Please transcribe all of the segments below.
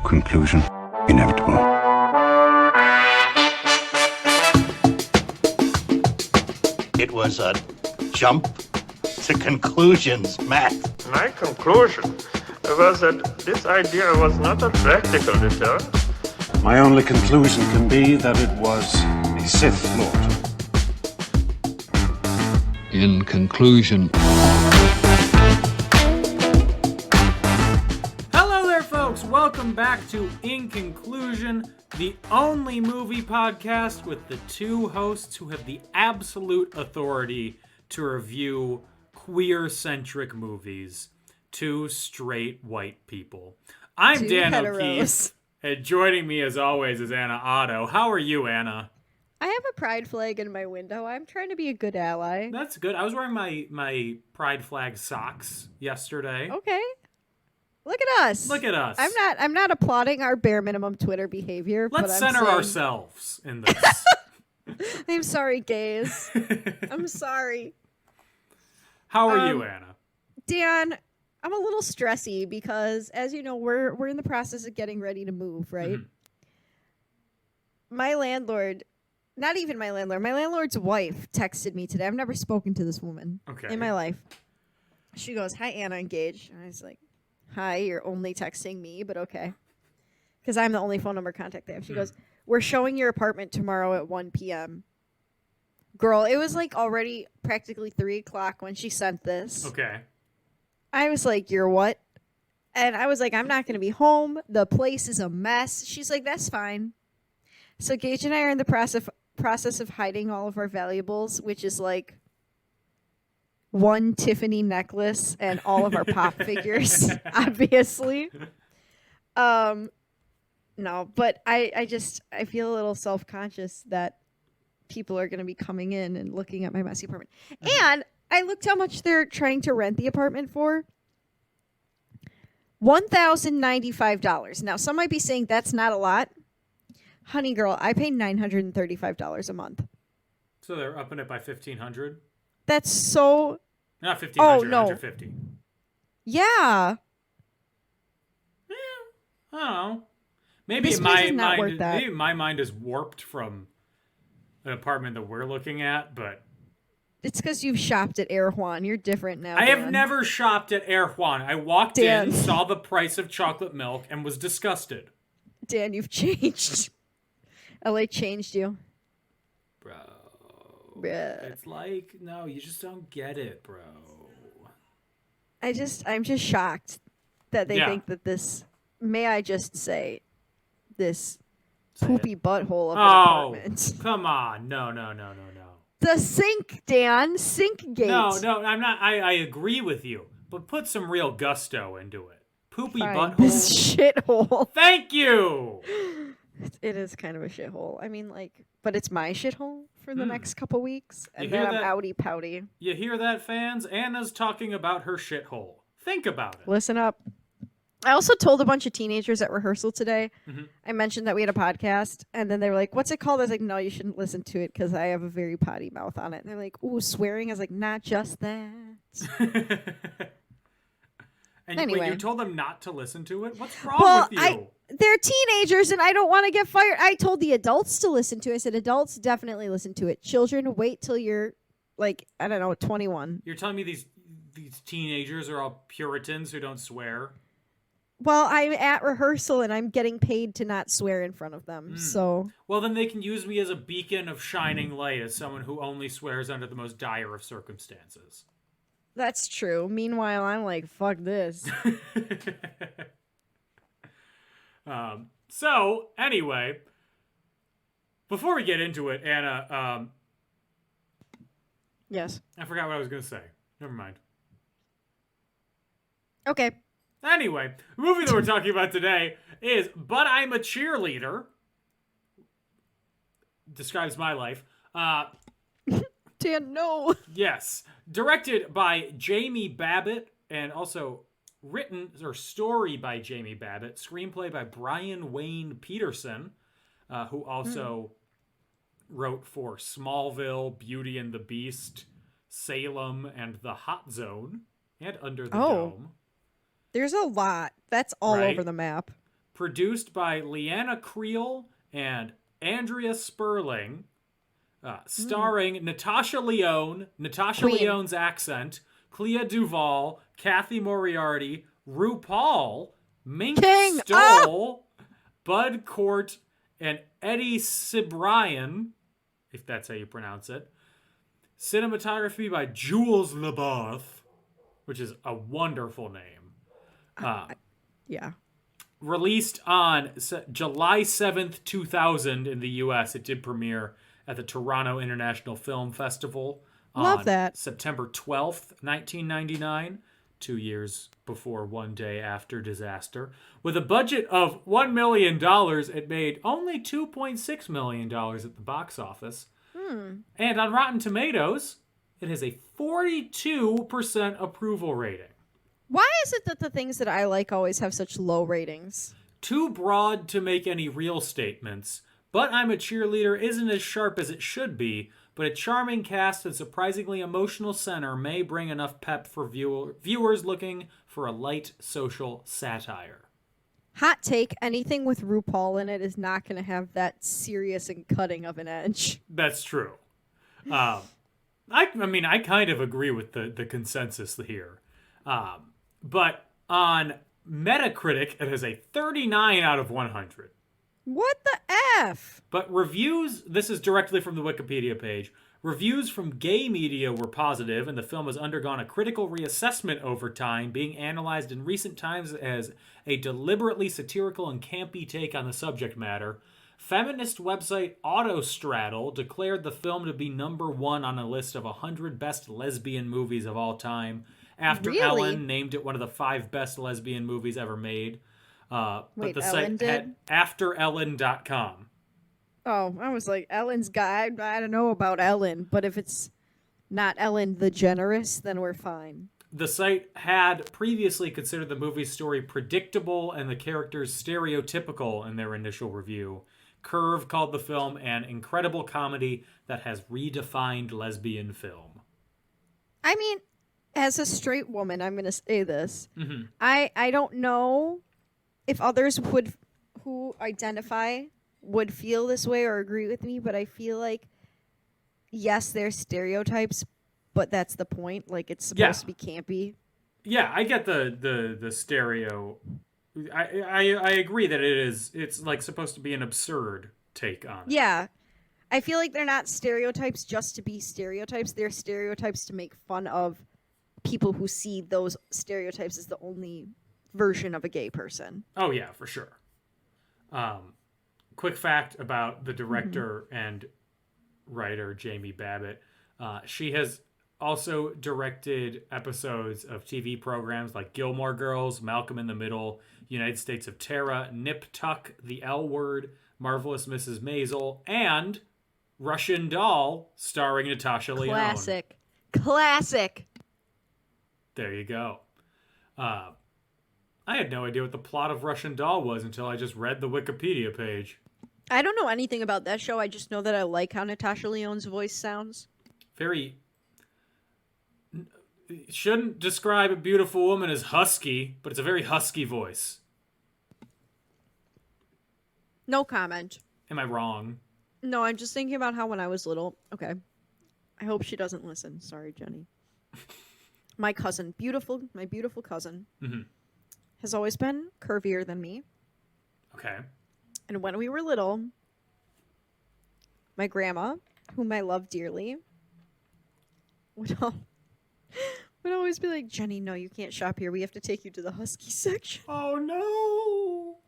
Conclusion inevitable. It was a jump to conclusions, Matt. My conclusion was that this idea was not a practical deterrent. My only conclusion can be that it was a Sith Lord. In conclusion. Hello there, folks. Welcome back to In Conclusion, the only movie podcast with the two hosts who have the absolute authority to review queer-centric movies. Two straight white people. I'm Dan O'Keefe, and joining me as always is Anna Otto. How are you, Anna? I have a pride flag in my window. I'm trying to be a good ally. That's good. I was wearing my pride flag socks yesterday. Okay. Look at us. Look at us. I'm not applauding our bare minimum Twitter behavior. Let's center ourselves in this. I'm sorry, gays. I'm sorry. How are you, Anna? Dan, I'm a little stressy because, as you know, we're in the process of getting ready to move, right? Mm-hmm. My landlord, not even my landlord's wife texted me today. I've never spoken to this woman in my life. She goes, "Hi, Anna, engaged." And I was like, "Hi, you're only texting me, but okay." Because I'm the only phone number contact they have. She goes, "We're showing your apartment tomorrow at 1 p.m. Girl, it was like already practically 3 o'clock when she sent this. Okay. I was like, "You're what?" And I was like, "I'm not going to be home. The place is a mess." She's like, "That's fine." So Gage and I are in the process of hiding all of our valuables, which is like one Tiffany necklace and all of our pop figures, obviously. No, but I feel a little self-conscious that people are going to be coming in and looking at my messy apartment. And I looked how much they're trying to rent the apartment for. $1,095. Now, some might be saying that's not a lot. Honey girl, I pay $935 a month. So they're upping it by $1,500? That's so... Not $1,500, oh, no. $150. Yeah. I don't know. Maybe my mind is warped from an apartment that we're looking at, but... It's because you've shopped at Air Juan. You're different now, I Dan. have never shopped at Air Juan. I walked in, saw the price of chocolate milk, and was disgusted. Dan, you've changed. LA changed you. Bro. Bruh. It's like, no, you just don't get it, bro. I'm just shocked that they think that this, may I just say, this poopy butthole of an apartment. Come on. No. The sink, Dan. Sink gate. No, I'm not. I agree with you, but put some real gusto into it. Poopy butthole. This shithole. Thank you. It is kind of a shithole. I mean, like, but it's my shithole for the next couple weeks, and then I'm outy pouty. You hear that, fans? Anna's talking about her shithole. Think about it. Listen up. I also told a bunch of teenagers at rehearsal today. I mentioned that we had a podcast, and then they were like, "What's it called?" I was like, "No, you shouldn't listen to it because I have a very potty mouth on it." And they're like, "Ooh, swearing." I was like, "Not just that." And anyway. wait, you told them not to listen to it? What's wrong with you? They're teenagers, and I don't want to get fired. I told the adults to listen to it. I said, adults definitely listen to it. Children, wait till you're, like, I don't know, 21. You're telling me these teenagers are all Puritans who don't swear? Well, I'm at rehearsal, and I'm getting paid to not swear in front of them, so... Well, then they can use me as a beacon of shining light as someone who only swears under the most dire of circumstances. That's true. Meanwhile, I'm like, fuck this. So, anyway, before we get into it, Anna, yes. I forgot what I was going to say. Never mind. Okay. Anyway, the movie that we're talking about today is But I'm a Cheerleader. Describes my life. Dan, no. Yes. Directed by Jamie Babbitt and also written, or story by Jamie Babbitt, screenplay by Brian Wayne Peterson, who also wrote for Smallville, Beauty and the Beast, Salem, and The Hot Zone, and Under the Dome. There's a lot. That's all over the map. produced by Leanna Creel and Andrea Sperling, starring Natasha Lyonne, Natasha Queen. Lyonne's accent, Clea Duvall, Kathy Moriarty, RuPaul, Mink King. Stoll, Bud Cort, and Eddie Cibrian, if that's how you pronounce it. Cinematography by Jules Labarthe, which is a wonderful name. Yeah. Released on July 7th, 2000 in the U.S. It did premiere at the Toronto International Film Festival Love on that. September 12th, 1999, 2 years before One Day After Disaster. With a budget of $1 million, it made only $2.6 million at the box office. And on Rotten Tomatoes, it has a 42% approval rating. Why is it that the things that I like always have such low ratings? Too broad to make any real statements, but I'm a Cheerleader isn't as sharp as it should be, but a charming cast and surprisingly emotional center may bring enough pep for viewers looking for a light social satire. Hot take, anything with RuPaul in it is not going to have that serious and cutting of an edge. That's true. I mean, I kind of agree with the consensus here. But on Metacritic, it has a 39 out of 100. What the F? But reviews, this is directly from the Wikipedia page, reviews from gay media were positive, and the film has undergone a critical reassessment over time, being analyzed in recent times as a deliberately satirical and campy take on the subject matter. Feminist website Autostraddle declared the film to be number 1 on a list of 100 best lesbian movies of all time. After Really? Ellen named it one of the 5 best lesbian movies ever made. But Wait, the Ellen site had did? AfterEllen.com. Oh, I was like, Ellen's guide. I don't know about Ellen, but if it's not Ellen the Generous, then we're fine. The site had previously considered the movie's story predictable and the characters stereotypical in their initial review. Curve called the film an incredible comedy that has redefined lesbian film. I mean, as a straight woman, I'm going to say this. Mm-hmm. I don't know if others who identify would feel this way or agree with me, but I feel like, yes, there's stereotypes, but that's the point. Like, it's supposed to be campy. Yeah, I get the stereo. I agree that it's like supposed to be an absurd take on it. Yeah. I feel like they're not stereotypes just to be stereotypes. They're stereotypes to make fun of people who see those stereotypes as the only version of a gay person. Oh, yeah, for sure. Quick fact about the director and writer, Jamie Babbitt. She has also directed episodes of TV programs like Gilmore Girls, Malcolm in the Middle, United States of Terra, Nip Tuck, The L Word, Marvelous Mrs. Maisel, and Russian Doll, starring Natasha Lyonne. Classic. There you go. I had no idea what the plot of Russian Doll was until I just read the Wikipedia page. I don't know anything about that show. I just know that I like how Natasha Lyonne's voice sounds. Very... Shouldn't describe a beautiful woman as husky, but it's a very husky voice. No comment. Am I wrong? No, I'm just thinking about how when I was little... Okay. I hope she doesn't listen. Sorry, Jenny. My cousin, my beautiful cousin, has always been curvier than me. Okay. And when we were little, my grandma, whom I love dearly, would always be like, Jenny, no, you can't shop here. We have to take you to the husky section. Oh no.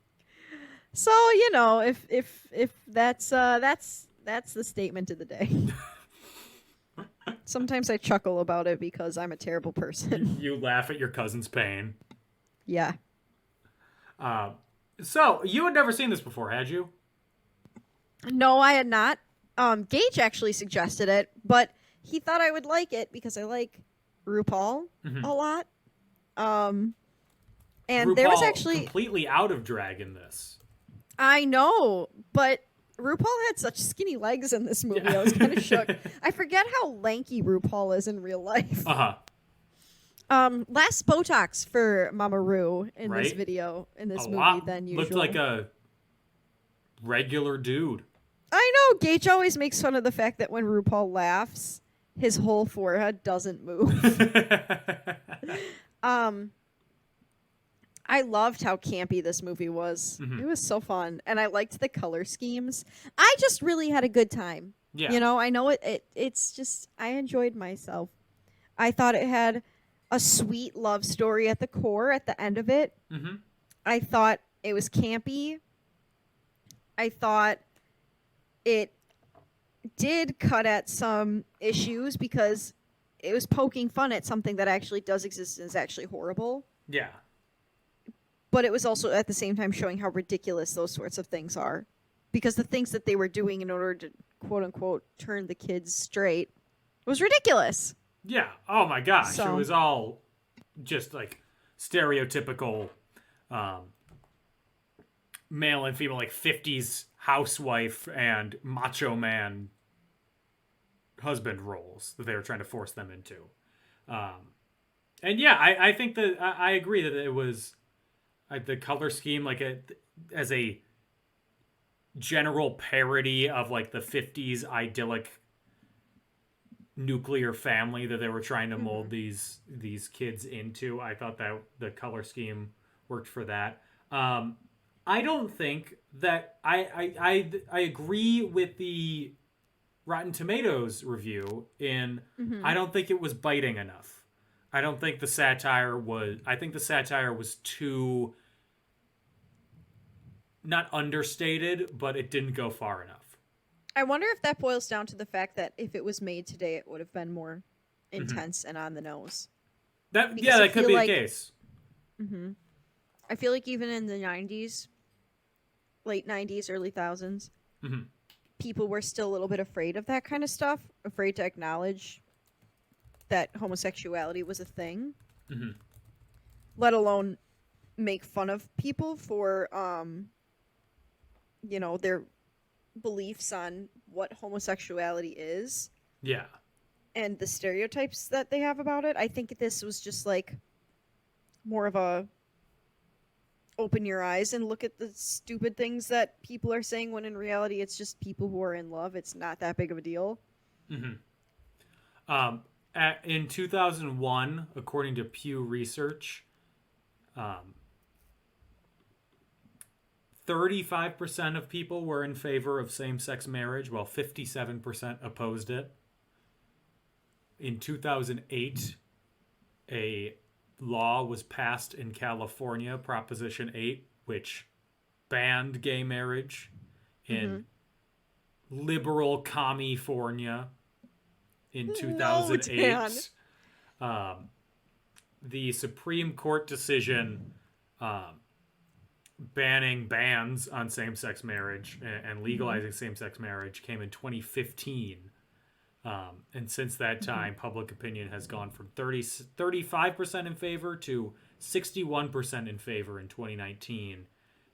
So, you know, if that's the statement of the day. Sometimes I chuckle about it because I'm a terrible person. You laugh at your cousin's pain. Yeah. So, you had never seen this before, had you? No, I had not. Gage actually suggested it, but he thought I would like it because I like RuPaul a lot. And RuPaul there was actually completely out of drag in this. I know, but RuPaul had such skinny legs in this movie. I was kind of shook. I forget how lanky RuPaul is in real life. Less Botox for Mama Roo in this Right? video, in this A movie lot than usual. looked like a regular dude. I know. Gage always makes fun of the fact that when RuPaul laughs, his whole forehead doesn't move. I loved how campy this movie was. It was so fun, and I liked the color schemes. I just really had a good time. Yeah. You know, I know it's just I enjoyed myself. I thought it had a sweet love story at the core at the end of it. Mm-hmm. I thought it was campy. I thought it did cut at some issues because it was poking fun at something that actually does exist and is actually horrible. Yeah. But it was also at the same time showing how ridiculous those sorts of things are. Because the things that they were doing in order to, quote unquote, turn the kids straight was ridiculous. Yeah. Oh my gosh. So- It was all just like stereotypical male and female, like 50s housewife and macho man husband roles that they were trying to force them into. And yeah, I think that I agree that it was the color scheme, like as a general parody of like the 50s idyllic nuclear family that they were trying to mold these kids into. I thought that the color scheme worked for that. I don't think that I agree with the Rotten Tomatoes review in I don't think it was biting enough. I don't think the satire was I think the satire was too not understated, but it didn't go far enough. I wonder if that boils down to the fact that if it was made today, it would have been more intense and on the nose. That Because I that could feel be like- the case. I feel like even in the 90s, late 90s, early thousands, people were still a little bit afraid of that kind of stuff, afraid to acknowledge that homosexuality was a thing, let alone make fun of people for, you know, their beliefs on what homosexuality is Yeah. and the stereotypes that they have about it. I think this was just like more of a open your eyes and look at the stupid things that people are saying when in reality it's just people who are in love. It's not that big of a deal. In 2001, according to Pew Research, 35% of people were in favor of same-sex marriage, while 57% opposed it. In 2008, a law was passed in California, Proposition 8, which banned gay marriage in liberal California in 2008. The Supreme Court decision banning bans on same-sex marriage and legalizing same-sex marriage came in 2015. And since that time, public opinion has gone from 35% in favor to 61% in favor in 2019.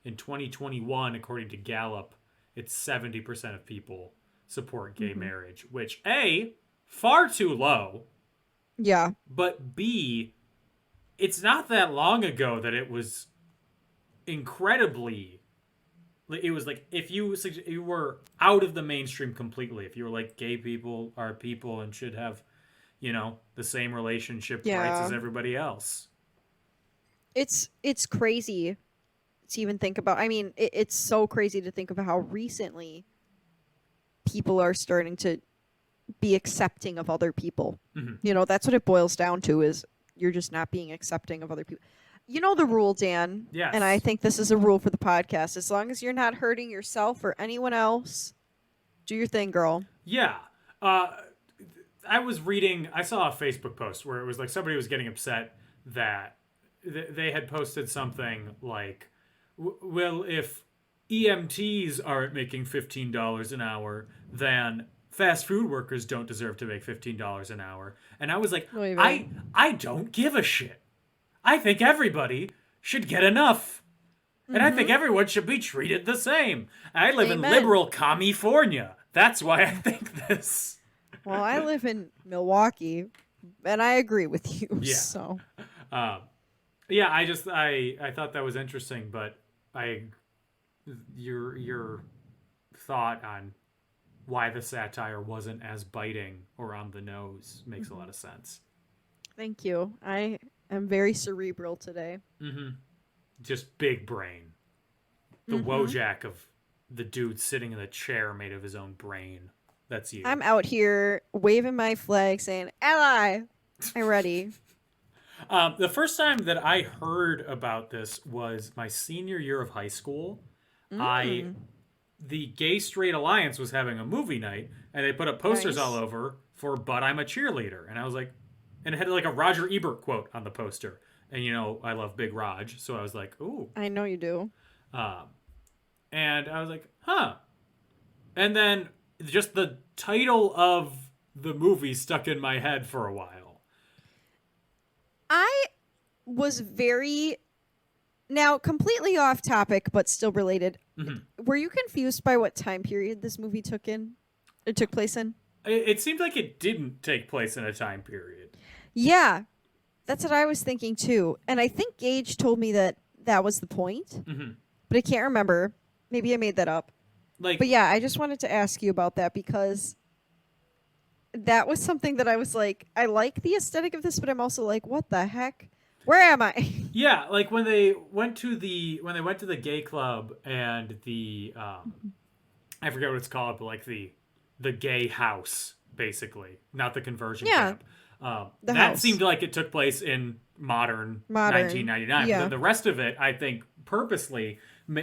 In 2021, according to Gallup, it's 70% of people support gay marriage, which A, far too low, Yeah. but B, it's not that long ago that it was incredibly... It was like if you were out of the mainstream completely, if you were like gay people are people and should have, you know, the same relationship rights as everybody else. It's crazy to even think about. I mean, it's so crazy to think of how recently people are starting to be accepting of other people. You know, that's what it boils down to, is you're just not being accepting of other people. You know the rule, Dan. Yes. And I think this is a rule for the podcast. As long as you're not hurting yourself or anyone else, do your thing, girl. Yeah. I saw a Facebook post where it was like somebody was getting upset that they had posted something like, well, if EMTs aren't making $15 an hour, then fast food workers don't deserve to make $15 an hour. And I was like, Wait a minute. I don't give a shit. I think everybody should get enough. And I think everyone should be treated the same. I live in Amen. liberal California. That's why I think this. Well, I live in Milwaukee, And I agree with you. Yeah. So Yeah, I thought that was interesting, but your thought on why the satire wasn't as biting or on the nose makes a lot of sense. thank you. I am very cerebral today. Just big brain. The Wojak of the dude sitting in the chair made of his own brain. That's you. I'm out here waving my flag saying, ally, I'm ready. The first time that I heard about this was my senior year of high school. The Gay Straight Alliance was having a movie night, and they put up posters Nice. all over for "But I'm a Cheerleader," and I was like, and it had like a Roger Ebert quote on the poster, and you know I love Big Raj, so I was like, ooh, I know you do. and I was like, huh, and then just the title of the movie stuck in my head for a while. I was now completely off topic, but still related. Were you confused by what time period this movie took place in? It seemed like it didn't take place in a time period. Yeah, that's what I was thinking too. And I think Gage told me that was the point, but I can't remember. Maybe I made that up. Like, But yeah, I just wanted to ask you about that because that was something that I was like, I like the aesthetic of this, but I'm also like, what the heck? Where am I? yeah, like when they went to the gay club and the I forget what it's called, but like the gay house, basically, not the conversion camp. The that house. seemed like it took place in modern 1999. Yeah. But then the rest of it, I think, purposely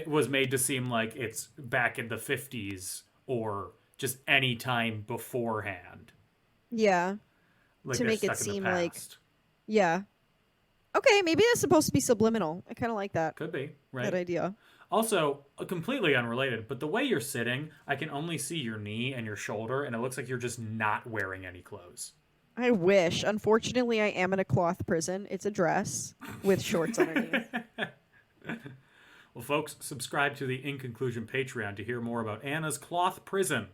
was made to seem like it's back in the 50s or just any time beforehand. Yeah. Like To they're make it stuck in the seem like- past. Yeah. Okay, maybe that's supposed to be subliminal. I kind of like that. Could be, right? That idea. Also, completely unrelated, but the way you're sitting, I can only see your knee and your shoulder, and it looks like you're just not wearing any clothes. I wish. Unfortunately, I am in a cloth prison. It's a dress with shorts underneath. Well, folks, subscribe to the In Conclusion Patreon to hear more about Anna's cloth prison.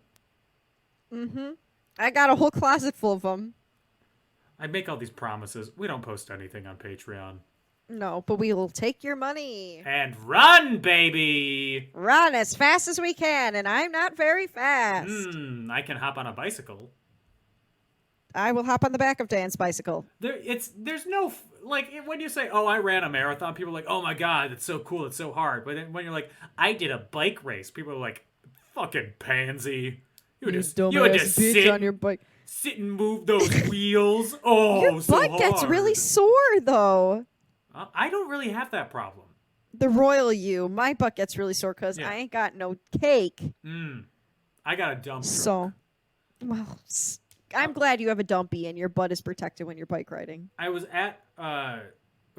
I got a whole closet full of them. I make all these promises. We don't post anything on Patreon. No, but we will take your money. And run, baby! Run as fast as we can, and I'm not very fast. I can hop on a bicycle. I will hop on the back of Dan's bicycle. There's no, like, when you say, oh, I ran a marathon, people are like, oh my god, that's so cool, it's so hard. But then when you're like, I did a bike race, people are like, fucking pansy. You would just bitch sit on your bike. Sit and move those wheels. Oh, Your so butt gets hard. really sore, though. I don't really have that problem. The royal you. My butt gets really sore because Yeah. I ain't got no cake. I got a dump truck. So, well, I'm glad you have a dumpy and your butt is protected when you're bike riding. I was at a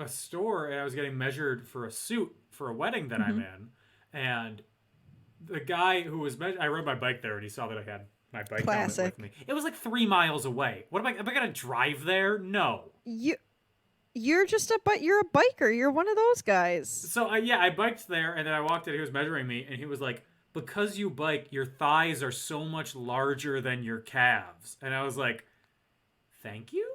store and I was getting measured for a suit for a wedding that I'm in, and the guy who was I rode my bike there and he saw that I had my bike helmet Classic. with me. It was like 3 miles away. Am I gonna drive there? No. You're just you're a biker. You're one of those guys. So I biked there and then I walked in. He was measuring me and he was like, because you bike, your thighs are so much larger than your calves. And I was like, thank you?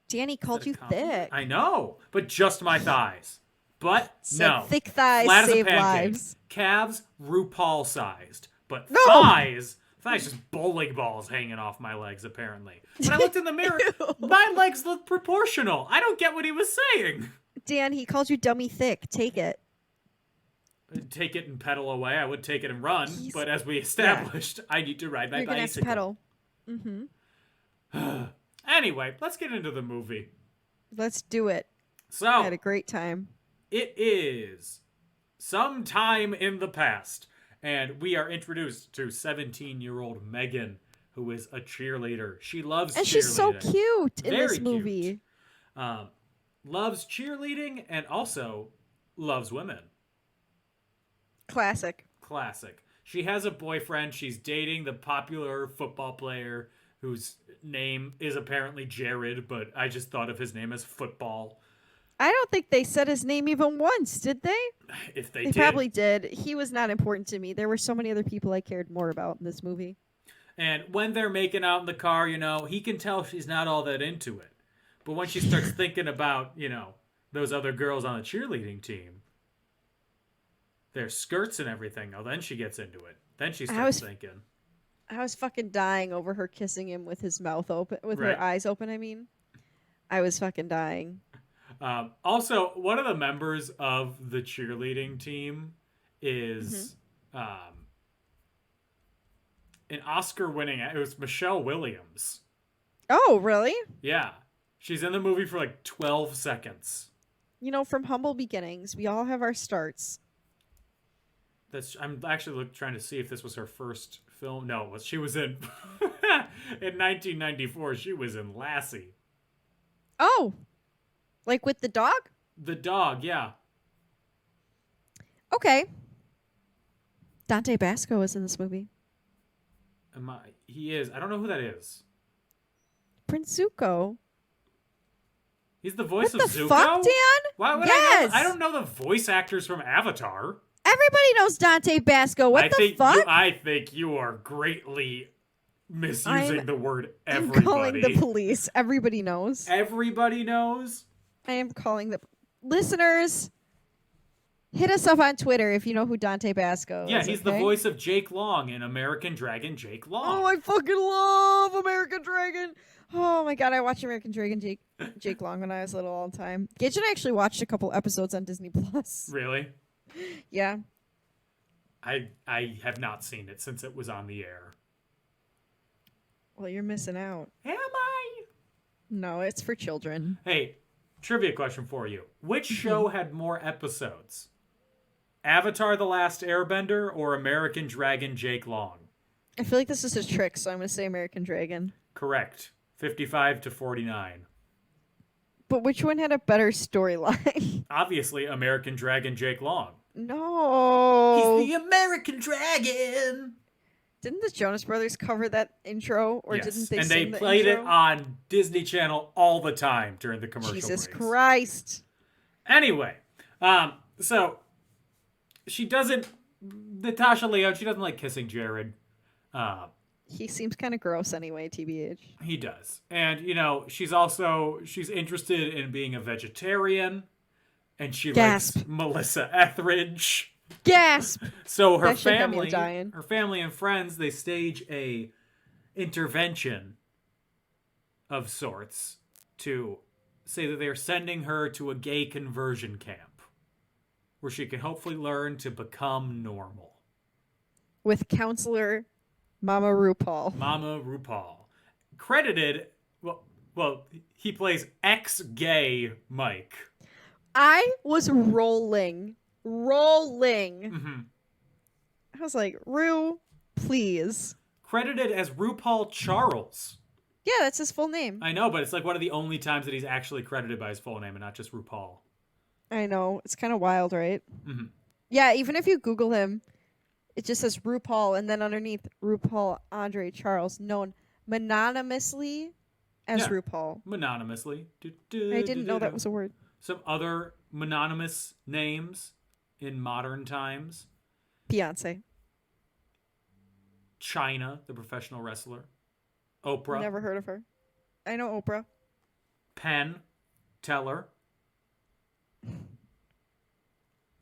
Danny called you thick. I know, but just my thighs. But Said no. thick thighs Flat as a save pancake. lives. Calves, RuPaul sized. But No! thighs just bowling balls hanging off my legs, apparently. When I looked in the mirror, my legs look proportional. I don't get what he was saying. Dan, he called you dummy thick. Take it. Take it and pedal away. I would take it and run. But as we established, I need to ride my You're gonna have to bicycle. pedal. Anyway, let's get into the movie. Let's do it. So, I had a great time. it is sometime in the past, and we are introduced to 17-year-old Megan, who is a cheerleader. She loves And cheerleading. she's so cute in Very this movie. cute. Loves cheerleading and also loves women. Classic. Classic. She has a boyfriend. She's dating the popular football player whose name is apparently Jared, but I just thought of his name as Football. I don't think they said his name even once, did they? If they They did. probably did. He was not important to me. There were so many other people I cared more about in this movie. And when they're making out in the car, you know, he can tell she's not all that into it. But when she starts thinking about, those other girls on the cheerleading team, their skirts and everything, then she gets into it. Then she starts thinking. I was fucking dying over her kissing him with his mouth open, with her eyes open, I mean. I was fucking dying. Also, one of the members of the cheerleading team is an Oscar-winning. It was Michelle Williams. Oh, really? Yeah, she's in the movie for like 12 seconds. From humble beginnings, we all have our starts. I'm actually trying to see if this was her first film. No, she was in in 1994. She was in Lassie. Oh, like with the dog? The dog, yeah. Okay. Dante Basco is in this movie. He is. I don't know who that is. Prince Zuko. He's the voice of Zuko? What the fuck, Dan? Why would yes! I don't know the voice actors from Avatar. Everybody knows Dante Basco. What the fuck? I think you are greatly misusing the word everybody. I'm calling the police. Everybody knows. Everybody knows? I am calling the... Listeners, hit us up on Twitter if you know who Dante Basco is. Yeah, he's the voice of Jake Long in American Dragon Jake Long. Oh, I fucking love American Dragon. Oh my god, I watched American Dragon Jake Long when I was little all the time. Gage and I actually watched a couple episodes on Disney Plus. Really? Yeah. I have not seen it since it was on the air. Well, you're missing out. Am I? No, it's for children. Hey, trivia question for you. Which show had more episodes? Avatar The Last Airbender or American Dragon Jake Long? I feel like this is a trick, so I'm going to say American Dragon. Correct. 55 to 49. But which one had a better storyline? Obviously, American Dragon Jake Long. No. He's the American Dragon. Didn't the Jonas Brothers cover that intro? Or yes. didn't they and sing they the played intro? it on Disney Channel all the time during the commercial Jesus breaks. Christ. Anyway, so she doesn't... Natasha Lyonne, she doesn't like kissing Jared. He seems kind of gross anyway, TBH. He does. And, she's interested in being a vegetarian. And she likes Melissa Etheridge. Gasp! So her That shit got me family, dying. her family and friends, they stage a intervention of sorts to say that they're sending her to a gay conversion camp where she can hopefully learn to become normal. With counselor Mama RuPaul. Mama RuPaul. Credited, well, he plays ex-gay Mike. I was rolling. Mm-hmm. I was like, Ru, please. Credited as RuPaul Charles. Yeah, that's his full name. I know, but it's like one of the only times that he's actually credited by his full name and not just RuPaul. I know. It's kind of wild, right? Mm-hmm. Yeah, even if you Google him, it just says RuPaul, and then underneath RuPaul Andre Charles, known mononymously as RuPaul. Mononymously. I didn't know that was a word. Some other mononymous names in modern times. Beyonce. Chyna, the professional wrestler. Oprah. Never heard of her. I know Oprah. Penn Teller.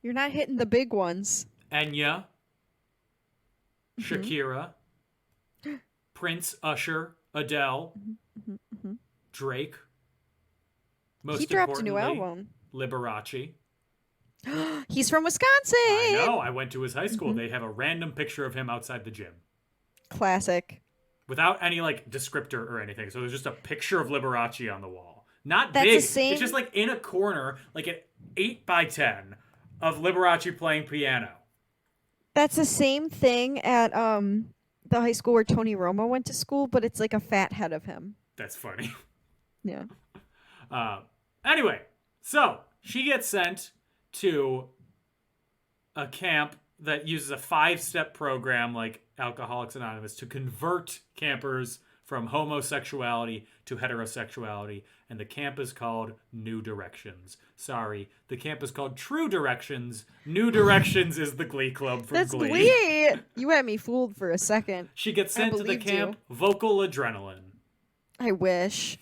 You're not hitting the big ones. Enya. Shakira. Prince, Usher, Adele. Drake. Most He dropped a new importantly, album. Liberace. He's from Wisconsin. I know. I went to his high school. They have a random picture of him outside the gym. Classic. Without any, descriptor or anything. So there's just a picture of Liberace on the wall. Not That's big. the same... It's just, in a corner, an 8x10 of Liberace playing piano. That's the same thing at the high school where Tony Romo went to school, but it's like a fat head of him. That's funny. Yeah. Anyway, so she gets sent to a camp that uses a 5-step program like Alcoholics Anonymous to convert campers from homosexuality to heterosexuality, and the camp is called New Directions. Sorry, the camp is called True Directions. New Directions is the Glee Club from That's Glee. Glee. You had me fooled for a second. She gets sent to the camp Vocal Adrenaline. I wish.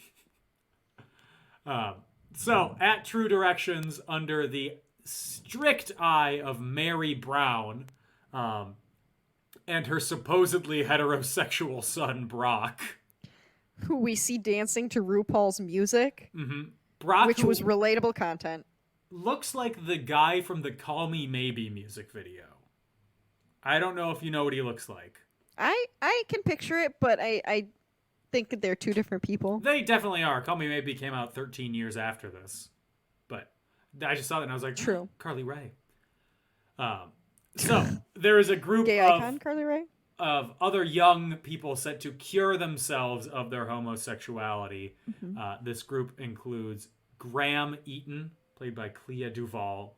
So, at True Directions, under the strict eye of Mary Brown, and her supposedly heterosexual son, Brock. Who we see dancing to RuPaul's music, Brock, which was relatable content. Looks like the guy from the Call Me Maybe music video. I don't know if you know what he looks like. I can picture it, but I think that they're two different people. They definitely are. Call Me Maybe came out 13 years after this. But I just saw that and I was like, True. Carly Rae. So there is a group Gay icon, Carly Rae? Of other young people set to cure themselves of their homosexuality. This group includes Graham Eaton, played by Clea Duvall.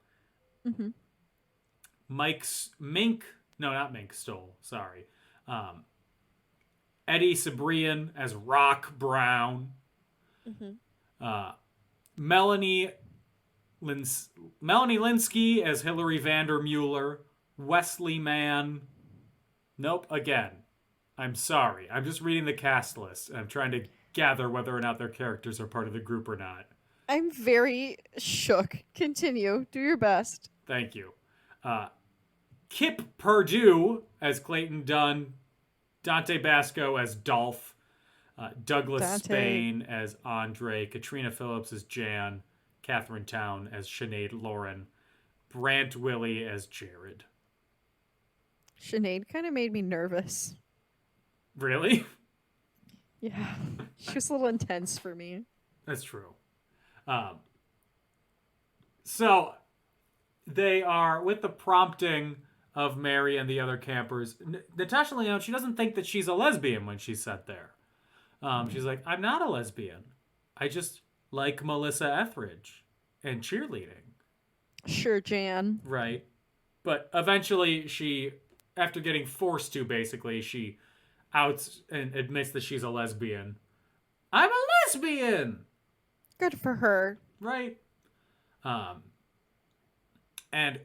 Mink Stoll, sorry. Eddie Cibrian as Rock Brown. Melanie Linsky as Hilary Vandermuller. Wesley Mann. Nope, again. I'm sorry. I'm just reading the cast list. And I'm trying to gather whether or not their characters are part of the group or not. I'm very shook. Continue. Do your best. Thank you. Kip Perdue as Clayton Dunn. Dante Basco as Dolph. Douglas Spain as Andre. Katrina Phillips as Jan. Catherine Town as Sinead Lauren. Brant Willie as Jared. Sinead kind of made me nervous. Really? Yeah. She was a little intense for me. That's true. So they are, with the prompting of Mary and the other campers, Natasha Lyonne, she doesn't think that she's a lesbian when she's sat there. She's like, I'm not a lesbian. I just like Melissa Etheridge and cheerleading. Sure, Jan. Right. But eventually she, after getting forced to, basically, she outs and admits that she's a lesbian. I'm a lesbian! Good for her. Right. And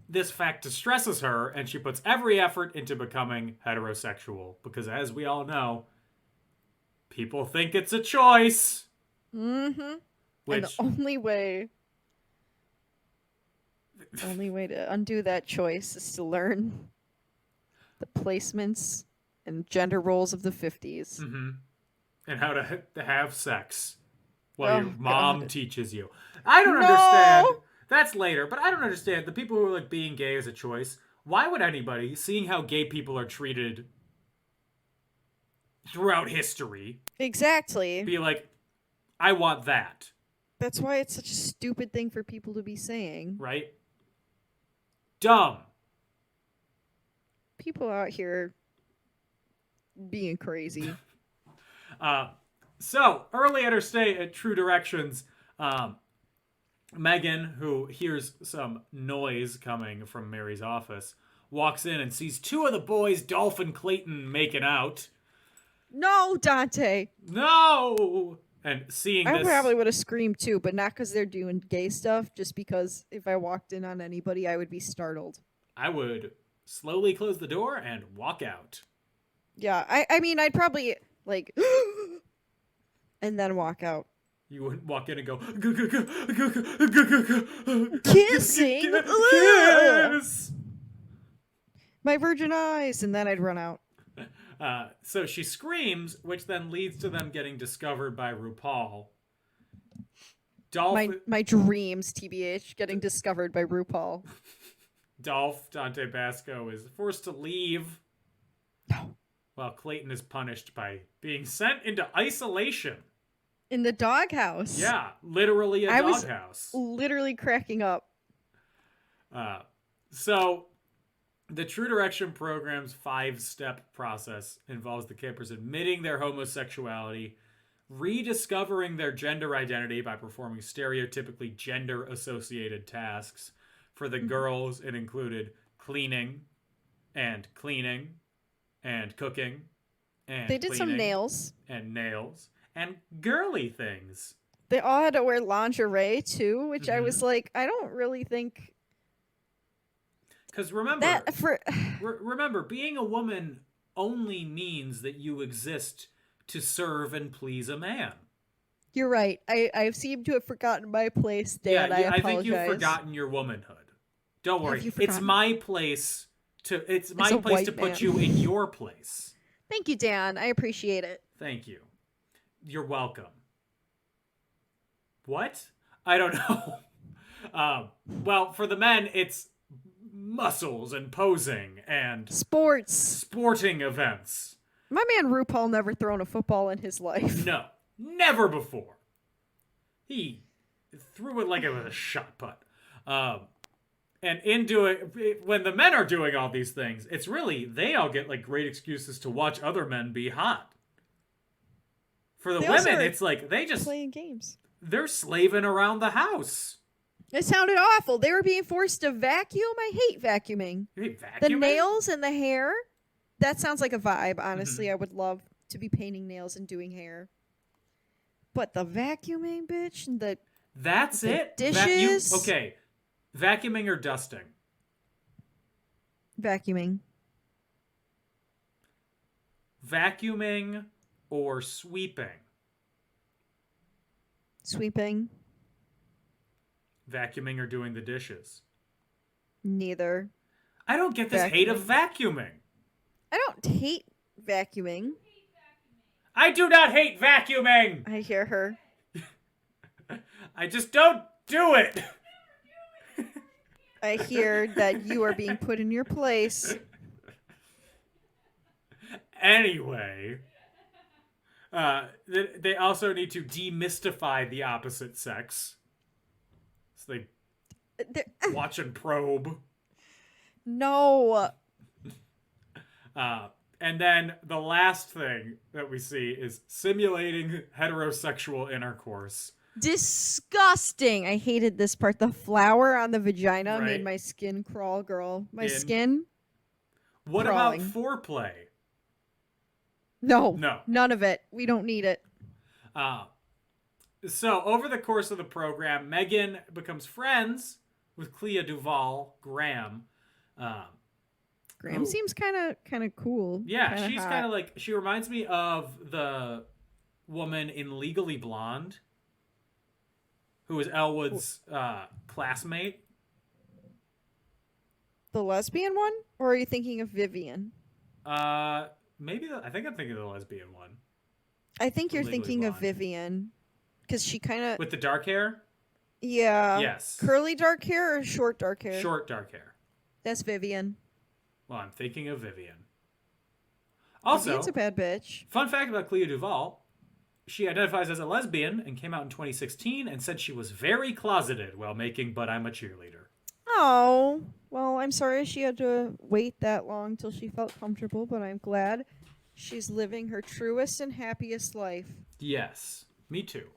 this fact distresses her, and she puts every effort into becoming heterosexual. Because as we all know, people think it's a choice. Mm-hmm. Which, and the only way to undo that choice is to learn the placements and gender roles of the 50s. And how to have sex while your mom God. teaches you. I don't understand. That's later, but I don't understand. The people who are like being gay as a choice, why would anybody, seeing how gay people are treated throughout history, Exactly. be like, I want that, That's why it's such a stupid thing for people to be saying. right? Dumb. People out here being crazy. So, early at her stay at True Directions, Megan, who hears some noise coming from Mary's office, walks in and sees two of the boys, Dolph and Clayton, making out. No, Dante! No! And seeing I this... probably would have screamed too, but not because they're doing gay stuff, just because if I walked in on anybody, I would be startled. I would slowly close the door and walk out. Yeah, I mean, I'd probably, like, and then walk out. You wouldn't walk in and go... Kissing! Kiss! My virgin eyes! And then I'd run out. So she screams, which then leads to them getting discovered by RuPaul. Dolph... My dreams, TBH, getting discovered by RuPaul. Dolph, Dante Basco, is forced to leave. No. While Clayton is punished by being sent into isolation. In the doghouse. Yeah, literally a doghouse. Literally cracking up. So, the True Direction program's 5-step process involves the campers admitting their homosexuality, rediscovering their gender identity by performing stereotypically gender-associated tasks. For the girls, it included cleaning and cooking and they did some nails. And nails and girly things. They all had to wear lingerie too, which I was like, I don't really think. Because remember, that for remember, being a woman only means that you exist to serve and please a man. You're right. I seem to have forgotten my place, Dan. Yeah, I apologize. I think you've forgotten your womanhood. Don't worry. you It's forgotten? my place to a place to white put man. you in your place. Thank you, Dan. I appreciate it. Thank you. You're welcome. What? I don't know. Well, for the men, it's muscles and posing and Sports. sporting events. My man RuPaul never thrown a football in his life. No, never before. He threw it like it was a shot put. And when the men are doing all these things, it's really, they all get like great excuses to watch other men be hot. For the They also women, are it's like they just, playing games. they're slaving around the house. It sounded awful. They were being forced to vacuum. I hate vacuuming. You hate The vacuuming? nails and the hair. That sounds like a vibe, honestly. I would love to be painting nails and doing hair. But the vacuuming, bitch, and That's the it? dishes. Okay. Vacuuming or dusting? Vacuuming. Vacuuming or sweeping? Sweeping. Vacuuming or doing the dishes? Neither. I don't get this hate of vacuuming. I don't hate vacuuming. I do not hate vacuuming! I hear her. I just don't do it! I hear that you are being put in your place. Anyway, they also need to demystify the opposite sex. So they watch and probe. No. And then the last thing that we see is simulating heterosexual intercourse. Disgusting. I hated this part. The flower on the vagina Right. made my skin crawl, girl. My In- skin? What Crawling. about foreplay? No. No. None of it. We don't need it. So over the course of the program, Megan becomes friends with Clea Duvall, Graham. Graham Ooh. seems kind of cool. Yeah, kinda she's hot. kind of like, she reminds me of the woman in Legally Blonde, who was Elwood's classmate. The lesbian one? Or are you thinking of Vivian? I think I'm thinking of the lesbian one. I think you're Legally thinking of Blonde. Vivian. Because she kind of... With the dark hair? Yeah. Yes. Curly dark hair or short dark hair? Short dark hair. That's Vivian. Well, I'm thinking of Vivian. Also, Vivian's a bad bitch. fun fact about Clea Duvall, she identifies as a lesbian and came out in 2016 and said she was very closeted while making But I'm a Cheerleader. Oh. Well, I'm sorry she had to wait that long till she felt comfortable, but I'm glad she's living her truest and happiest life. Yes, me too.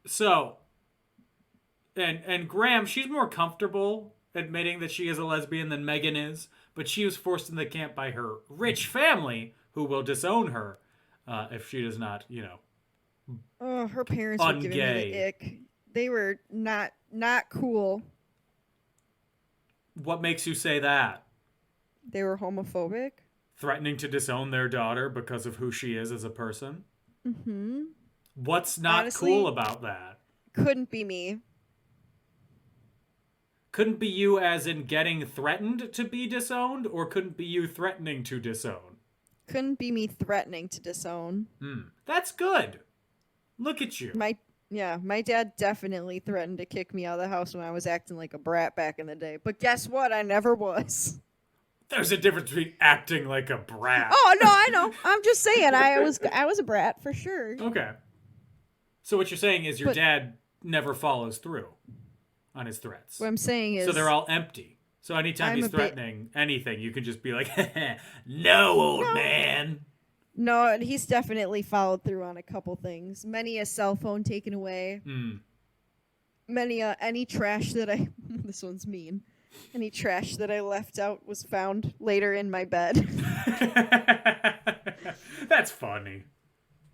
So, and Graham, she's more comfortable admitting that she is a lesbian than Megan is, but she was forced into the camp by her rich family, who will disown her if she does not, Oh, her parents were giving me Ungay. the ick. They were not cool. What makes you say that? They were homophobic. Threatening to disown their daughter because of who she is as a person? Mm-hmm. What's not Honestly, cool about that? Couldn't be me. Couldn't be you as in getting threatened to be disowned, or couldn't be you threatening to disown? Couldn't be me threatening to disown. That's good. Look at you. My dad definitely threatened to kick me out of the house when I was acting like a brat back in the day. But guess what? I never was. There's a difference between acting like a brat. Oh no, I know. I'm just saying I was a brat for sure. Okay. So what you're saying is your But- dad never follows through on his threats. What I'm saying is So they're all empty. So anytime I'm he's a bit- threatening anything, you can just be like, no, old man. No, he's definitely followed through on a couple things. Many a cell phone taken away. Many any trash that I this one's mean. Any trash that I left out was found later in my bed. That's funny.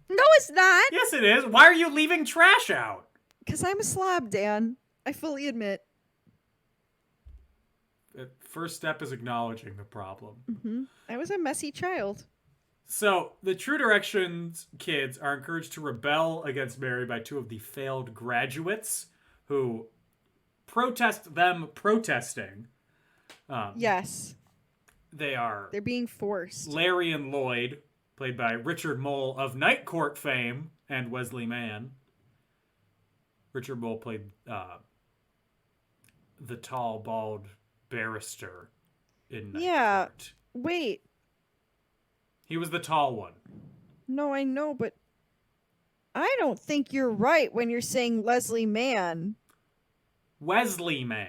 No, it's not. Yes, it is. Why are you leaving trash out? Because I'm a slob, Dan. I fully admit. The first step is acknowledging the problem. I was a messy child. So, the True Directions kids are encouraged to rebel against Mary by two of the failed graduates who protest them protesting. Yes. They're being forced. Larry and Lloyd, played by Richard Mole of Night Court fame and Wesley Mann. Richard Mole played the tall, bald barrister in Night Court. Wait. He was the tall one. No, I know, but I don't think you're right when you're saying Leslie Mann. Wesley Mann.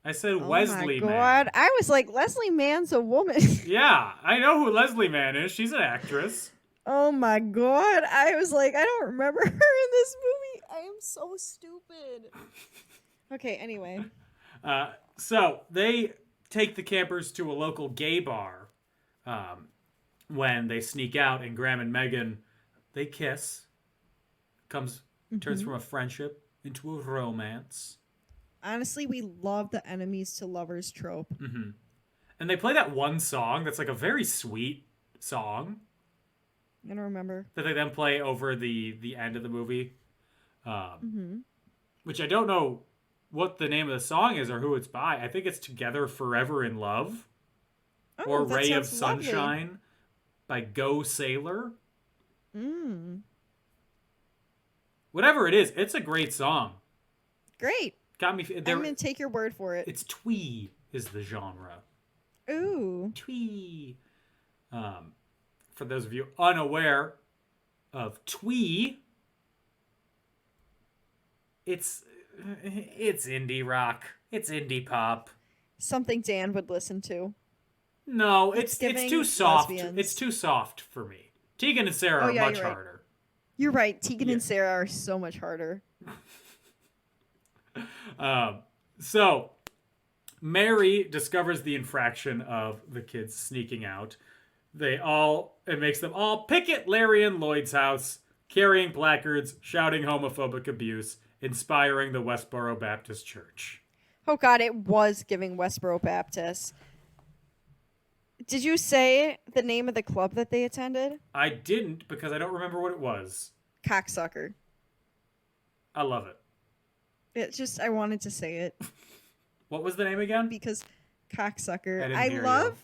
I said Wesley Oh my Mann. God. I was like, Leslie Mann's a woman. Yeah, I know who Leslie Mann is. She's an actress. Oh my God. I was like, I don't remember her in this movie. I am so stupid. Okay, anyway. So they take the campers to a local gay bar when they sneak out, and Graham and Megan, they kiss. Turns from a friendship into a romance. Honestly, we love the enemies to lovers trope. Mm-hmm. And they play that one song that's like a very sweet song. I don't remember. That they then play over the end of the movie. Which I don't know what the name of the song is or who it's by. I think it's Together Forever in Love. Oh, or that Ray of sounds lovely. Sunshine by Go Sailor. Whatever it is, it's a great song. Great. Got me. I'm going to take your word for it. It's twee is the genre. Ooh. Twee. For those of you unaware of twee, it's indie rock. It's indie pop. Something Dan would listen to. No, it's too soft. lesbians. It's too soft for me. Tegan and Sarah are much you're right. harder. You're right. Tegan and Sarah are so much harder. So, Mary discovers the infraction of the kids sneaking out. It makes them all picket Larry and Lloyd's house, carrying placards, shouting homophobic abuse, inspiring the Westboro Baptist Church. Oh God, it was giving Westboro Baptist. Did you say the name of the club that they attended? I didn't because I don't remember what it was. Cocksucker. I love it. It's just, I wanted to say it. What was the name again? Because cocksucker. I didn't hear you.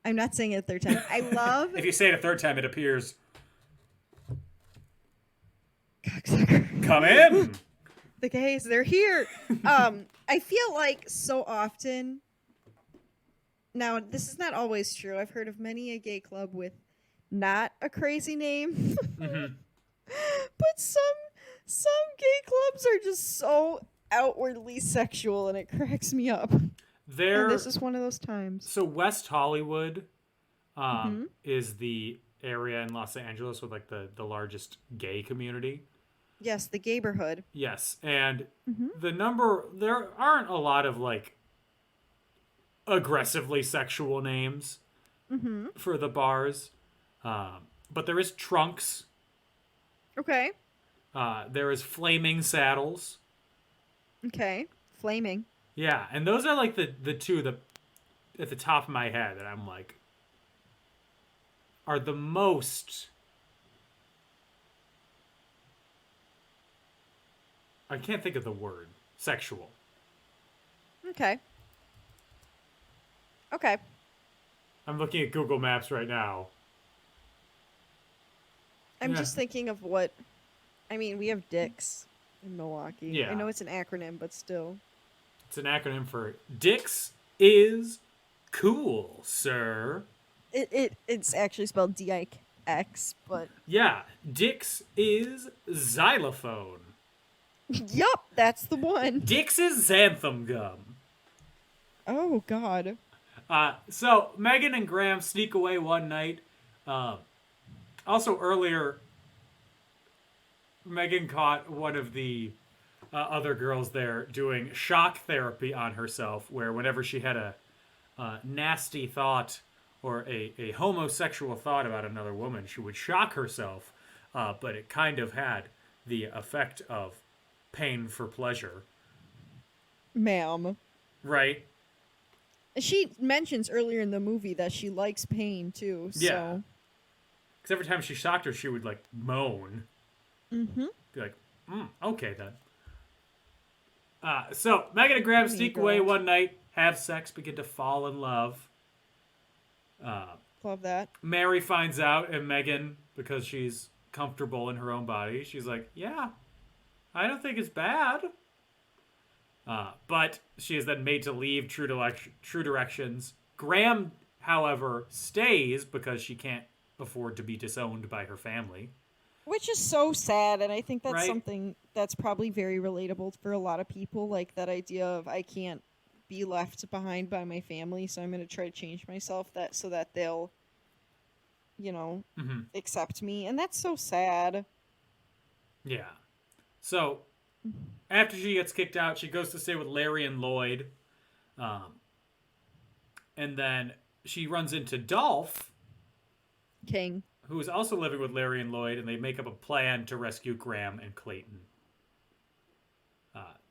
I'm not saying it a third time. I love If you say it a third time, it appears. cocksucker. Come in! The gays, they're here. I feel like so often. Now, this is not always true. I've heard of many a gay club with not a crazy name. But some gay clubs are just so outwardly sexual, and it cracks me up. And this is one of those times. So West Hollywood is the area in Los Angeles with like the largest gay community. Yes, the gayborhood. Yes, and there aren't a lot of like aggressively sexual names for the bars, but there is Trunks. Okay. There is Flaming Saddles. Okay. Flaming. Yeah, and those are like the two that at the top of my head that I'm like are the most. I can't think of the word. Sexual. Okay. Okay. I'm looking at Google Maps right now. I'm just thinking of what. I mean, we have Dicks in Milwaukee. Yeah. I know it's an acronym, but still. It's an acronym for Dix is cool, sir. It's actually spelled D-I-X, but. Yeah, Dix is xylophone. Yup, that's the one. Dix is xanthan gum. Oh, God. So Megan and Graham sneak away one night. Also earlier, Megan caught one of the other girls there doing shock therapy on herself, where whenever she had a nasty thought or a homosexual thought about another woman, she would shock herself, but it kind of had the effect of pain for pleasure. Ma'am. Right? She mentions earlier in the movie that she likes pain too. So. Yeah. Because every time she shocked her, she would like moan. Mm-hmm. Be like, okay then. So Megan and Graham sneak away one night, have sex, begin to fall in love. Love that. Mary finds out, and Megan, because she's comfortable in her own body, she's like, yeah, I don't think it's bad. But she is then made to leave True Directions. Graham, however, stays because she can't afford to be disowned by her family. Which is so sad, and I think that's Right? something that's probably very relatable for a lot of people, like that idea of I can't be left behind by my family, so I'm going to try to change myself so that they'll, accept me, and that's so sad. Yeah. So, after she gets kicked out, she goes to stay with Larry and Lloyd. And then she runs into Dolph, King. who is also living with Larry and Lloyd, and they make up a plan to rescue Graham and Clayton.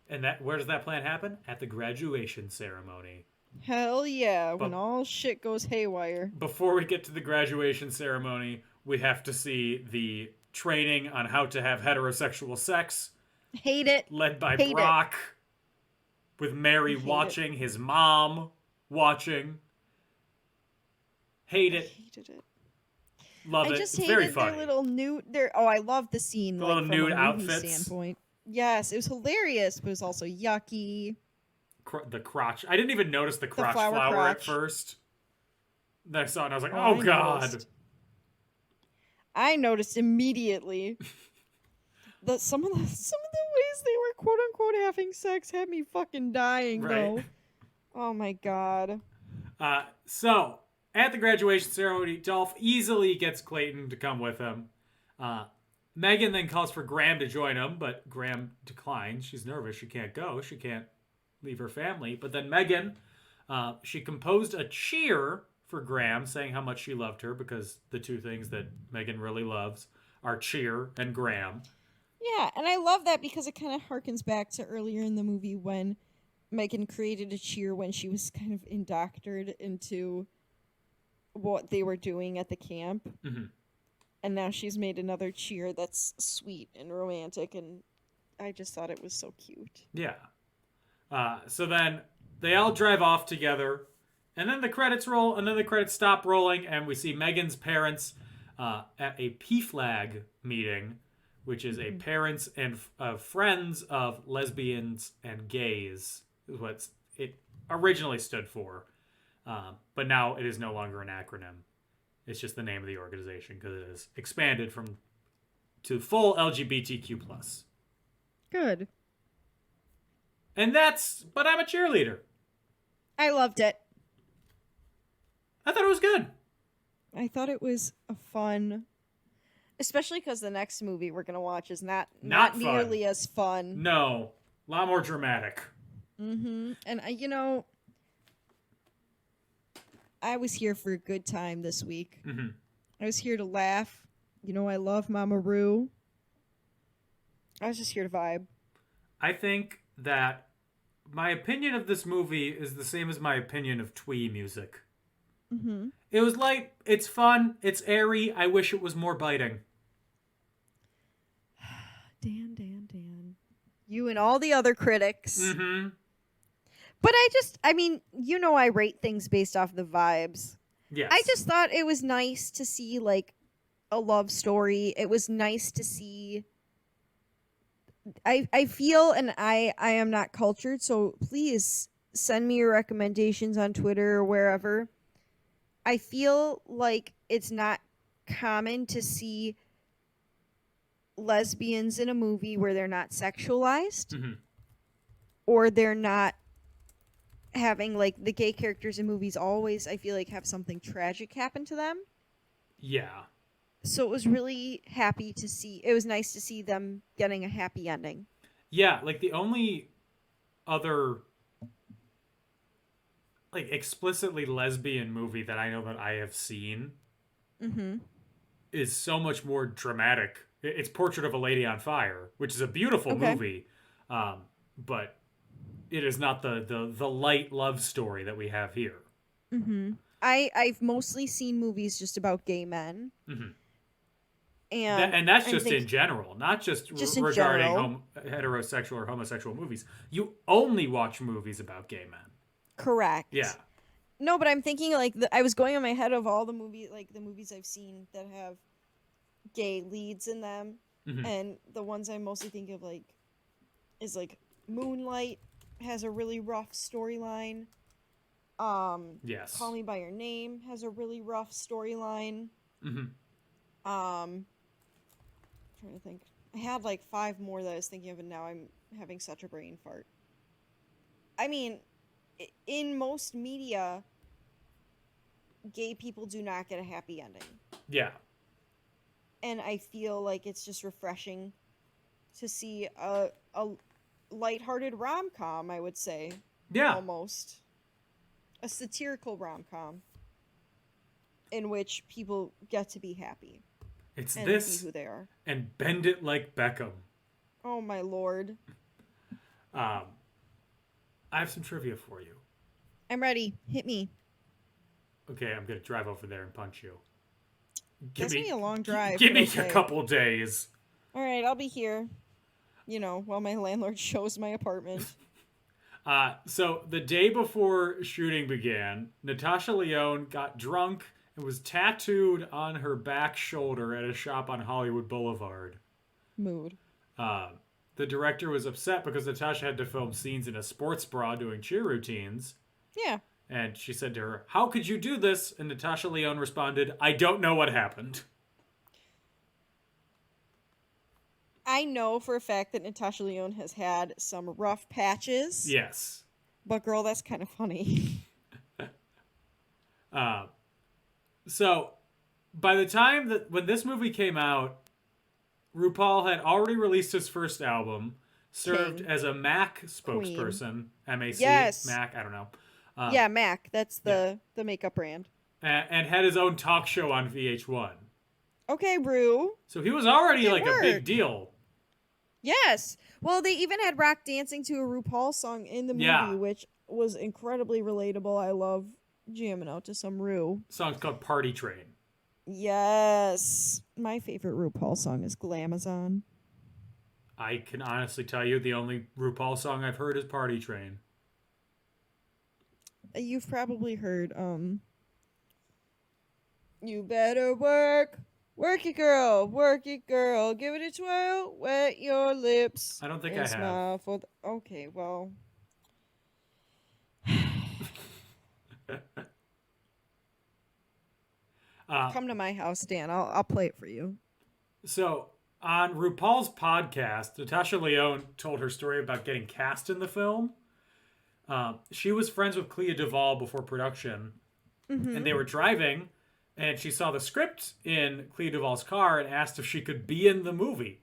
And where does that plan happen? At the graduation ceremony. Hell yeah, when all shit goes haywire. Before we get to the graduation ceremony, we have to see the training on how to have heterosexual sex. Hate it. Led by Hate Brock. With Mary watching, his mom watching. Hate it. Hated it. Love it. I just It's hated very funny. their little nude. I love the scene. The like, little from nude a movie outfits. standpoint. Yes, it was hilarious, but it was also yucky. The crotch. I didn't even notice the crotch flower at crotch. first. Then I saw it and I was like, Oh, oh I god. noticed. I noticed immediately. Some of the ways they were quote unquote having sex had me fucking dying though. Oh my god. So at the graduation ceremony, Dolph easily gets Clayton to come with him. Megan then calls for Graham to join him, but Graham declines. She's nervous. She can't go. She can't leave her family. But then Megan, she composed a cheer for Graham, saying how much she loved her, because the two things that Megan really loves are cheer and Graham. Yeah, and I love that because it kind of harkens back to earlier in the movie when Megan created a cheer when she was kind of indoctrinated into what they were doing at the camp. Mm-hmm. And now she's made another cheer that's sweet and romantic, and I just thought it was so cute. Yeah. So then they all drive off together, and then the credits roll, and then the credits stop rolling, and we see Megan's parents at a PFLAG meeting, which is a parents and friends of lesbians and gays, is what it originally stood for. But now it is no longer an acronym. It's just the name of the organization because it is expanded to full LGBTQ+. Good. And that's But I'm a Cheerleader. I loved it. I thought it was good. I thought it was a fun, especially because the next movie we're gonna watch is not Not fun. nearly as fun. No. A lot more dramatic. Mm-hmm. And I was here for a good time this week. Mm-hmm. I was here to laugh. I love Mama Roo. I was just here to vibe. I think that my opinion of this movie is the same as my opinion of twee music. Mm-hmm. It was light, it's fun, it's airy. I wish it was more biting. Dan. You and all the other critics. Mm-hmm. But I rate things based off the vibes. Yes. I just thought it was nice to see, like, a love story. It was nice to see... I feel, and I am not cultured, so please send me your recommendations on Twitter or wherever. I feel like it's not common to see lesbians in a movie where they're not sexualized, Mm-hmm. or they're not having, like, the gay characters in movies always, I feel like, have something tragic happen to them. Yeah. So it was really it was nice to see them getting a happy ending. Yeah, like the only other like explicitly lesbian movie that I know that I have seen is so much more dramatic. It's Portrait of a Lady on Fire, which is a beautiful movie, but it is not the light love story that we have here. I've mostly seen movies just about gay men. And that's just in general, not just in regarding heterosexual or homosexual movies. You only watch movies about gay men. Correct. Yeah. No, but I'm thinking like I was going in my head of all the movies I've seen that have gay leads in them, and the ones I mostly think of is Moonlight has a really rough storyline. Yes. Call Me by Your Name has a really rough storyline. Trying to think. I had 5 more that I was thinking of, and now I'm having such a brain fart. I mean, in most media, gay people do not get a happy ending. Yeah. And I feel like it's just refreshing to see a lighthearted rom-com, I would say. Yeah. Almost. A satirical rom-com in which people get to be happy. It's and this be who they are. And Bend It Like Beckham. Oh my lord. I have some trivia for you. I'm ready. Hit me. Okay, I'm going to drive over there and punch you. That's going to be a long drive. Give me a couple days. All right, I'll be here. While my landlord shows my apartment. So the day before shooting began, Natasha Lyonne got drunk and was tattooed on her back shoulder at a shop on Hollywood Boulevard. Mood. The director was upset because Natasha had to film scenes in a sports bra doing cheer routines. Yeah. And she said to her, "How could you do this?" And Natasha Lyonne responded, "I don't know what happened." I know for a fact that Natasha Lyonne has had some rough patches. Yes. But girl, that's kind of funny. So, by the time when this movie came out, RuPaul had already released his first album, served as a MAC spokesperson. MAC? Yes. MAC? I don't know. Yeah, MAC. That's the makeup brand. And had his own talk show on VH1. Okay, Rue. So he was already a big deal. Yes. Well, they even had Rock dancing to a RuPaul song in the movie, which was incredibly relatable. I love jamming out to some Rue. The song's called Party Train. Yes. My favorite RuPaul song is Glamazon. I can honestly tell you the only RuPaul song I've heard is Party Train. You've probably heard, You better work it, girl, give it a twirl, wet your lips. I don't think I have. Okay, well. Come to my house, Dan. I'll play it for you. So, on RuPaul's podcast, Natasha Lyonne told her story about getting cast in the film. She was friends with Clea Duvall before production, and they were driving, and she saw the script in Clea Duvall's car and asked if she could be in the movie.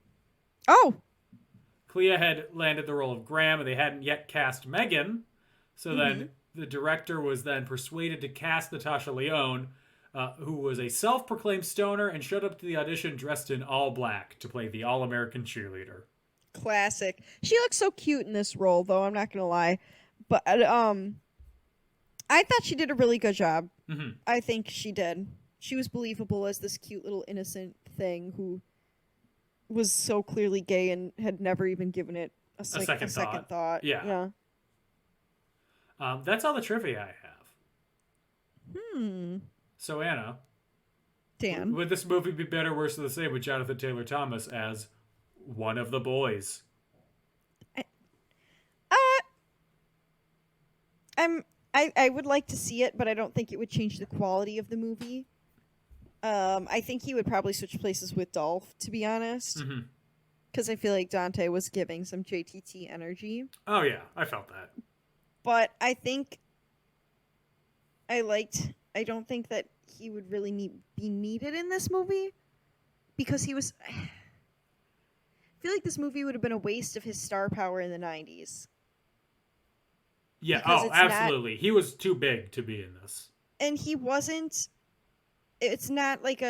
Oh! Clea had landed the role of Graham, and they hadn't yet cast Megan, so then the director was then persuaded to cast Natasha Lyonne, who was a self-proclaimed stoner and showed up to the audition dressed in all black to play the all-American cheerleader. Classic. She looks so cute in this role, though, I'm not going to lie. But I thought she did a really good job. I think she did. She was believable as this cute little innocent thing who was so clearly gay and had never even given it a second thought. Yeah. That's all the trivia I have. So, Anna. Dan. Would this movie be better, worse, or the same with Jonathan Taylor Thomas as one of the boys? I would like to see it, but I don't think it would change the quality of the movie. I think he would probably switch places with Dolph, to be honest. Because I feel like Dante was giving some JTT energy. Oh, yeah. I felt that. But I think I don't think that he would really be needed in this movie. Because he was... I feel like this movie would have been a waste of his star power in the 90s. Yeah, Because absolutely. He was too big to be in this. And he wasn't... It's not like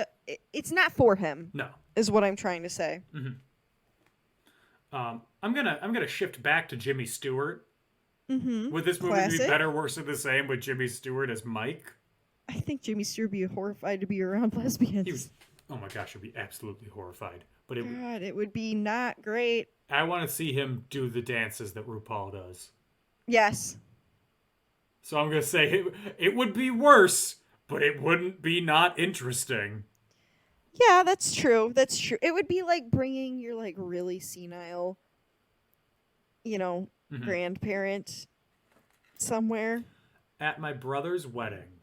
it's not for him. No. Is what I'm trying to say. I'm gonna shift back to Jimmy Stewart. Mm-hmm. Would this movie be Classic. better, worse, or the same with Jimmy Stewart as Mike? I think Jimmy Stewart would be horrified to be around lesbians. He was, oh my gosh, he'd be absolutely horrified. But God, it would be not great. I want to see him do the dances that RuPaul does. Yes. So I'm going to say it would be worse, but it wouldn't be not interesting. Yeah, that's true. That's true. It would be like bringing your like really senile, grandparent somewhere. At my brother's wedding,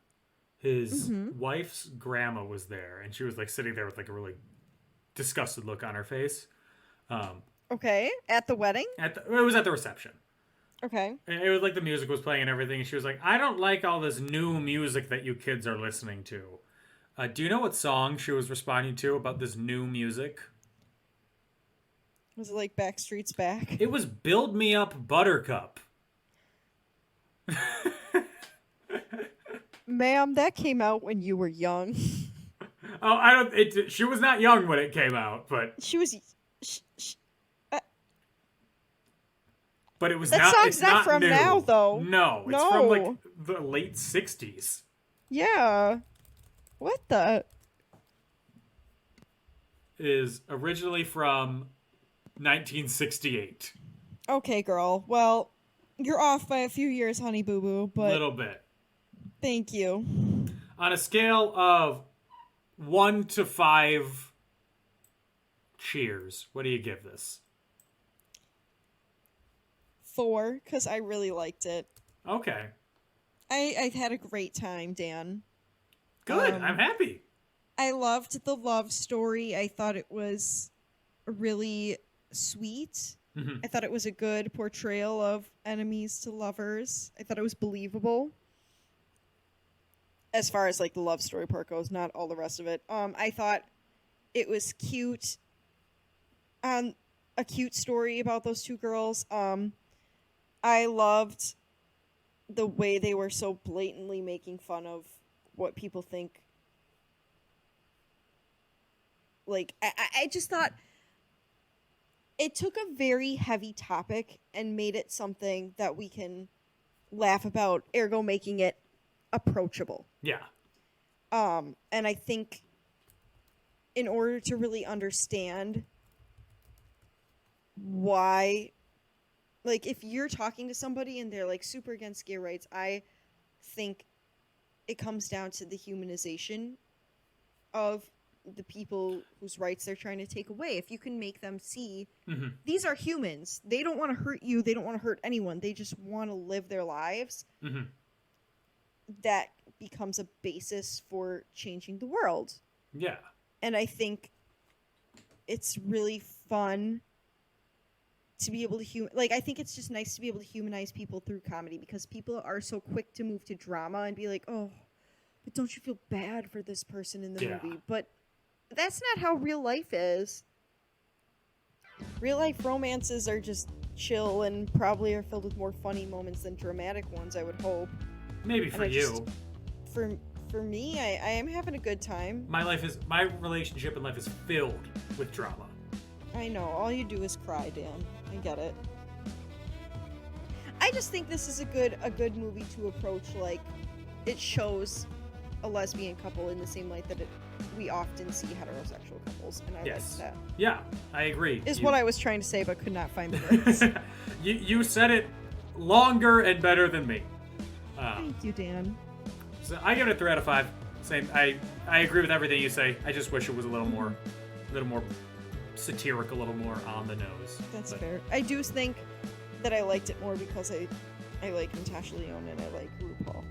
his wife's grandma was there, and she was like sitting there with like a really disgusted look on her face. Okay, at the wedding? It was at the reception. Okay. And it was like the music was playing and everything, and she was like, I don't like all this new music that you kids are listening to. Do you know what song she was responding to about this new music? Was it like Backstreet's Back? It was Build Me Up Buttercup. Ma'am, that came out when you were young. Oh, she was not young when it came out, but She was... but it was That not. song's It's not from new. now, though. No, it's No. from like the late '60s. Yeah. What the... Is originally from 1968. Okay, girl. Well, you're off by a few years, honey boo boo, but Little bit. thank you. On a scale of 1 to 5 cheers, what do you give this? 4, because I really liked it. Okay. I've had a great time, Dan. Good. I'm happy. I loved the love story. I thought it was really sweet. Mhm. I thought it was a good portrayal of enemies to lovers. I thought it was believable. As far as like the love story part goes, not all the rest of it. I thought it was cute. A cute story about those two girls. I loved the way they were so blatantly making fun of what people think. Like, I just thought it took a very heavy topic and made it something that we can laugh about, ergo making it approachable. Yeah. And I think in order to really understand why, like, if you're talking to somebody and they're like super against gay rights, I think it comes down to the humanization of the people whose rights they're trying to take away. If you can make them see these are humans, they don't want to hurt you, they don't want to hurt anyone, they just want to live their lives, that becomes a basis for changing the world. Yeah. And I think it's really fun to be able to I think it's just nice to be able to humanize people through comedy, because people are so quick to move to drama and be like, oh, but don't you feel bad for this person in the movie? But that's not how real life is. Real life romances are just chill and probably are filled with more funny moments than dramatic ones, I would hope. Maybe for you. For me, I am having a good time. My relationship in life is filled with drama. I know. All you do is cry, Dan. I get it. I just think this is a good movie to approach. Like, it shows a lesbian couple in the same light that we often see heterosexual couples, and I like that. Yeah, I agree. Is what I was trying to say, but could not find the words. You said it longer and better than me. Thank you, Dan. So I give it a 3 out of 5. Same. I agree with everything you say. I just wish it was a little more satiric, a little more on the nose. That's fair. I do think that I liked it more because I like Natasha Lyonne and I like RuPaul.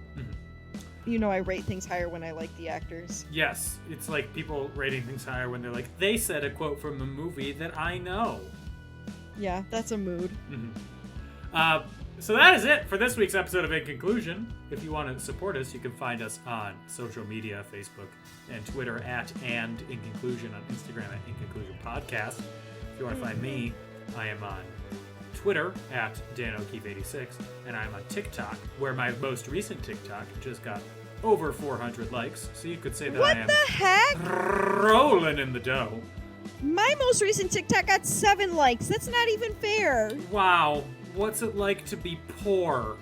You know, I rate things higher when I like the actors. Yes, it's like people rating things higher when they're like, they said a quote from a movie that I know. Yeah, that's a mood. So that is it for this week's episode of In Conclusion. If you want to support us, you can find us on social media, Facebook and Twitter @and In Conclusion, on Instagram @InConclusionPodcast. If you want to find me, I am on Twitter @DanO'Keefe86, and I'm on TikTok, where my most recent TikTok just got over 400 likes, so you could say that I am the heck? rolling in the dough. My most recent TikTok got 7 likes. That's not even fair. Wow. what's it like to be poor?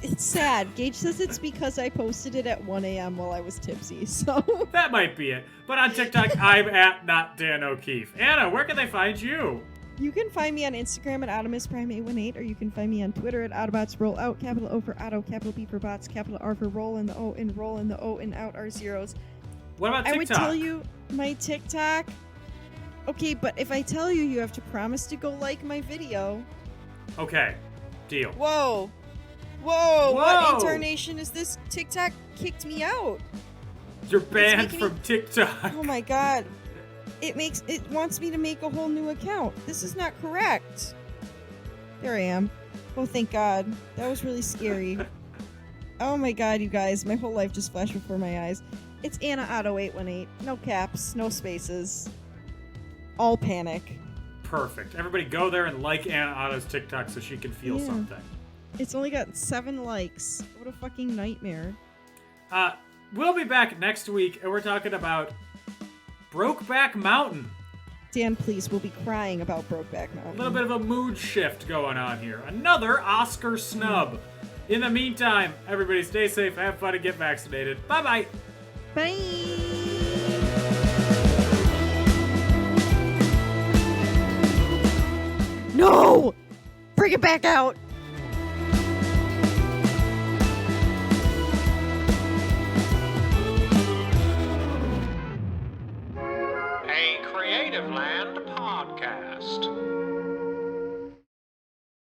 It's sad. Gage says it's because I posted it at 1 a.m. while I was tipsy, so... That might be it. But on TikTok, I'm at Not Dan O'Keefe. Anna, where can they find you? You can find me on Instagram at AutomusPrime818, or you can find me on Twitter at AutobotsRollOut, capital O for Auto, capital B for Bots, capital R for Roll, and the O in Roll, and the O in Out are zeros. What about TikTok? I would tell you my TikTok... Okay, but if I tell you, you have to promise to go like my video. Okay, deal. Whoa! What incarnation is this? TikTok kicked me out. You're banned from TikTok. Oh my god. It wants me to make a whole new account. This is not correct. There I am. Oh, thank God. That was really scary. Oh my god, you guys. My whole life just flashed before my eyes. It's Anna Otto 818. No caps, no spaces. All panic. Perfect. Everybody go there and like Anna Otto's TikTok so she can feel something. It's only got 7 likes. What a fucking nightmare. We'll be back next week, and we're talking about Brokeback Mountain. Dan, please, we'll be crying about Brokeback Mountain. A little bit of a mood shift going on here. Another Oscar snub. In the meantime, everybody stay safe, have fun, and get vaccinated. Bye-bye. Bye. No! Bring it back out! A Creative Land podcast.